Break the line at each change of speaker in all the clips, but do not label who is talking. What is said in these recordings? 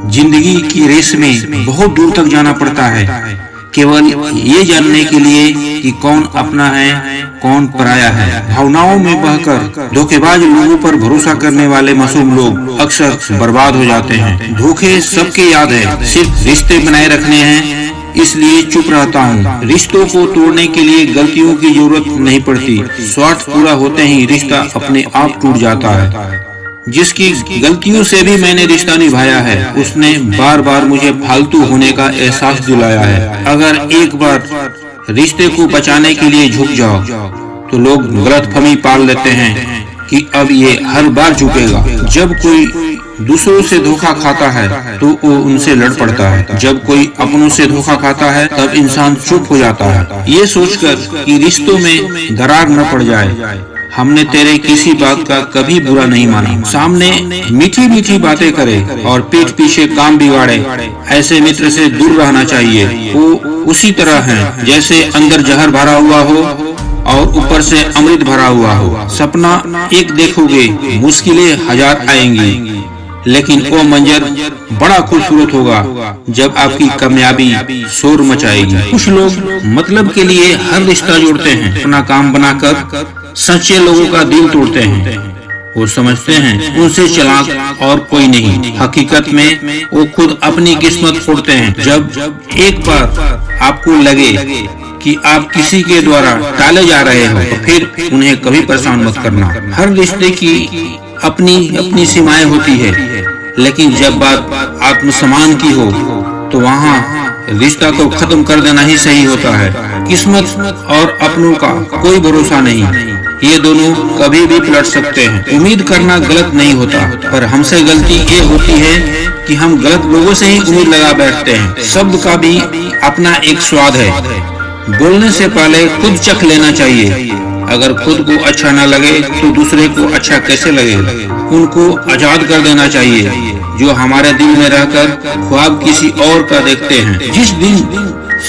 जिंदगी की रेस में बहुत दूर तक जाना पड़ता है केवल ये जानने के लिए कि कौन अपना है कौन पराया है। भावनाओं में बहकर धोखेबाज लोगों पर भरोसा करने वाले मासूम लोग अक्सर बर्बाद हो जाते हैं। धोखे सबके याद है, सिर्फ रिश्ते बनाए रखने हैं, इसलिए चुप रहता हूँ। रिश्तों को तोड़ने के लिए गलतियों की जरूरत नहीं पड़ती, स्वार्थ पूरा होते ही रिश्ता अपने आप टूट जाता है। जिसकी गलतियों से भी मैंने रिश्ता निभाया है, उसने बार बार मुझे फालतू होने का एहसास दिलाया है। अगर एक बार रिश्ते को बचाने के लिए झुक जाओ तो लोग गलतफहमी पाल लेते हैं कि अब ये हर बार झुकेगा। जब कोई दूसरों से धोखा खाता है तो वो उनसे लड़ पड़ता है, जब कोई अपनों से धोखा खाता है तब इंसान चुप हो जाता है, ये सोचकर कि रिश्तों में दरार न पड़ जाए। हमने तेरे किसी बात का कभी बुरा नहीं माना, सामने मीठी मीठी बातें करे और पीठ पीछे काम बिगाड़े, ऐसे मित्र से दूर रहना चाहिए। वो उसी तरह हैं जैसे अंदर जहर भरा हुआ हो और ऊपर से अमृत भरा हुआ हो। सपना एक देखोगे, मुश्किलें हजार आएंगी, लेकिन वो मंजर बड़ा खूबसूरत होगा जब आपकी कामयाबी शोर मचाएगी। कुछ लोग मतलब के लिए हर रिश्ता जोड़ते हैं, अपना काम बनाकर सच्चे लोगों का दिल तोड़ते हैं। वो समझते हैं उनसे चालाक और कोई नहीं, हकीकत में वो खुद अपनी किस्मत फोड़ते हैं। जब एक बार आपको लगे कि आप किसी के द्वारा टाले जा रहे हो तो फिर उन्हें कभी परेशान मत करना। हर रिश्ते की अपनी अपनी सीमाएं होती है, लेकिन जब बात आत्मसम्मान की हो तो वहाँ रिश्ता को खत्म कर देना ही सही होता है। किस्मत और अपनों का कोई भरोसा नहीं, ये दोनों कभी भी पलट सकते हैं। उम्मीद करना गलत नहीं होता, पर हमसे गलती ये होती है कि हम गलत लोगों से ही उम्मीद लगा बैठते हैं। शब्द का भी अपना एक स्वाद है, बोलने से पहले खुद चख लेना चाहिए। अगर खुद को अच्छा न लगे तो दूसरे को अच्छा कैसे लगे। उनको आजाद कर देना चाहिए जो हमारे दिल में रहकर ख्वाब किसी और का देखते हैं। जिस दिन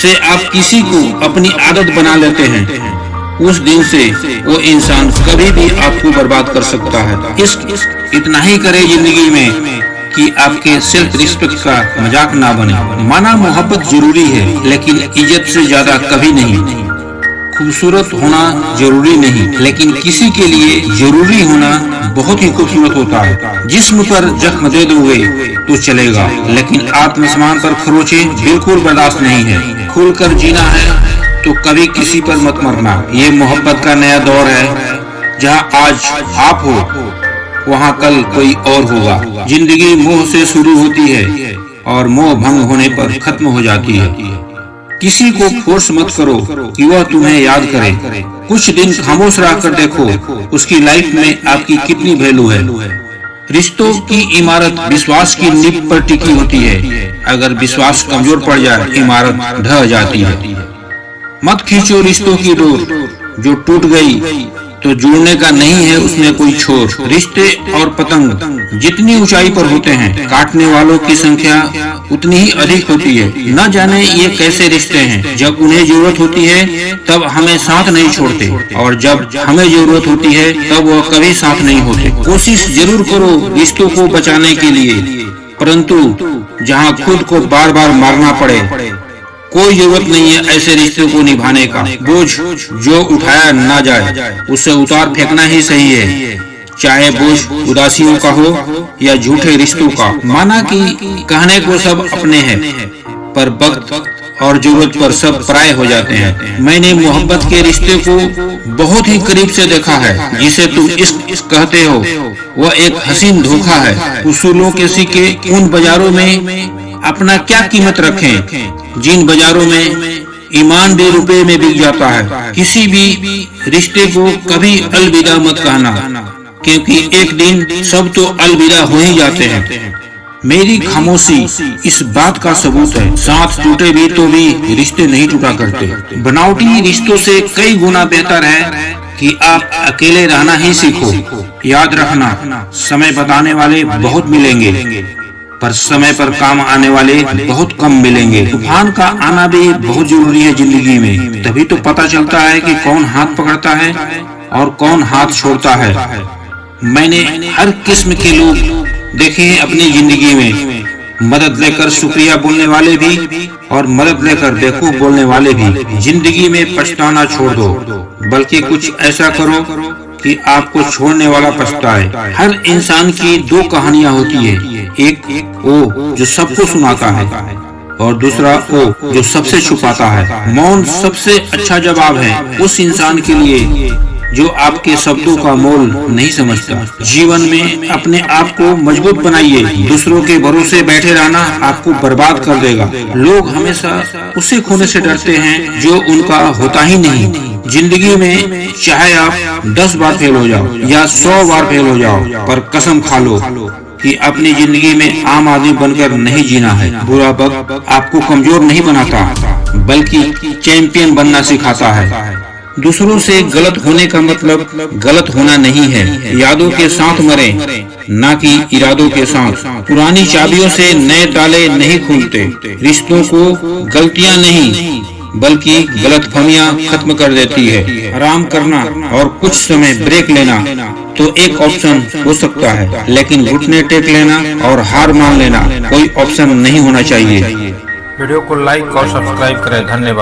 से आप किसी को अपनी आदत बना लेते हैं, उस दिन से वो इंसान कभी भी आपको बर्बाद कर सकता है। इश्क इतना ही करे जिंदगी में कि आपके सेल्फ रिस्पेक्ट का मजाक ना बने। माना मोहब्बत जरूरी है, लेकिन इज्जत से ज्यादा कभी नहीं। खूबसूरत होना जरूरी नहीं, लेकिन किसी के लिए जरूरी होना बहुत ही खूबसूरत होता है। जिस्म पर जख्म दे दोगे तो चलेगा, लेकिन आत्मसम्मान पर खरोचे बिल्कुल बर्दाश्त नहीं है। खुलकर जीना है तो कभी किसी पर मत मरना। ये मोहब्बत का नया दौर है, जहाँ आज आप हो वहाँ कल कोई और होगा। जिंदगी मोह से शुरू होती है और मोह भंग होने पर खत्म हो जाती है। किसी को फोर्स मत करो कि वह तुम्हें याद करे। कुछ दिन खामोश रहकर देखो उसकी लाइफ में आपकी कितनी वैल्यू है। रिश्तों की इमारत विश्वास की नींव पर टिकी होती है, अगर विश्वास कमजोर पड़ जाए इमारत ढह जाती है। मत खींचो रिश्तों की डोर, जो टूट गई तो जुड़ने का नहीं है उसमें कोई छोर। रिश्ते और पतंग जितनी ऊंचाई पर होते हैं, काटने वालों की संख्या उतनी ही अधिक होती है। न जाने ये कैसे रिश्ते हैं, जब उन्हें जरूरत होती है तब हमें साथ नहीं छोड़ते, और जब हमें जरूरत होती है तब वो कभी साथ नहीं होते। कोशिश जरूर करो रिश्तों को बचाने के लिए, परंतु जहाँ खुद को बार बार मारना पड़े, कोई जरूरत नहीं है ऐसे रिश्ते को निभाने का। बोझ जो उठाया ना जाए उसे उतार फेंकना ही सही है, चाहे बोझ उदासियों का हो या झूठे रिश्तों का। माना कि कहने को सब अपने हैं, पर वक्त और जरूरत पर सब पराये हो जाते हैं। मैंने मोहब्बत के रिश्ते को बहुत ही करीब से देखा है। जिसे तुम इश्क कहते हो वह एक हसीन धोखा है। उसूलों के सिक्के उन बाजारों में अपना क्या कीमत रखें जिन बाजारों में ईमान भी रुपए में बिक जाता है। किसी भी रिश्ते को कभी अलविदा मत कहना, क्योंकि एक दिन सब तो अलविदा हो ही जाते हैं। मेरी खामोशी इस बात का सबूत है, साथ टूटे भी तो भी रिश्ते नहीं टूटा करते। बनावटी रिश्तों से कई गुना बेहतर है कि आप अकेले रहना ही सीखो। याद रखना, समय बताने वाले बहुत मिलेंगे, पर समय पर काम आने वाले बहुत कम मिलेंगे। तूफान का आना भी बहुत जरूरी है जिंदगी में, तभी तो पता चलता है कि कौन हाथ पकड़ता है और कौन हाथ छोड़ता है। मैंने हर किस्म के लोग देखे हैं अपनी जिंदगी में, मदद लेकर शुक्रिया बोलने वाले भी और मदद लेकर बेवकूफ बोलने वाले भी। जिंदगी में पछताना छोड़ दो, बल्कि कुछ ऐसा करो कि आपको छोड़ने वाला पछताए। हर इंसान की दो कहानियां होती है, एक वो जो सबको सुनाता है और दूसरा वो जो सबसे छुपाता है। मौन सबसे अच्छा जवाब है उस इंसान के लिए जो आपके शब्दों का मोल नहीं समझता। जीवन में अपने आप को मजबूत बनाइए, दूसरों के भरोसे बैठे रहना आपको बर्बाद कर देगा। लोग हमेशा उसे खोने से डरते हैं जो उनका होता ही नहीं। जिंदगी में चाहे आप 10 बार फेल हो जाओ या 100 बार फेल हो जाओ, पर कसम खा लो कि अपनी जिंदगी में आम आदमी बनकर नहीं जीना है। बुरा वक्त आपको कमजोर नहीं बनाता, बल्कि चैंपियन बनना सिखाता है। दूसरों से गलत होने का मतलब गलत होना नहीं है। यादों के साथ मरे, ना कि इरादों के साथ। पुरानी चाबियों से नए ताले नहीं खुलते। रिश्तों को गलतियां नहीं बल्कि गलतफहमियां खत्म कर देती है। आराम करना और कुछ समय ब्रेक लेना तो एक ऑप्शन हो सकता है, लेकिन घुटने टेक लेना और हार मान लेना कोई ऑप्शन नहीं होना चाहिए।
वीडियो को लाइक और सब्सक्राइब करें। धन्यवाद।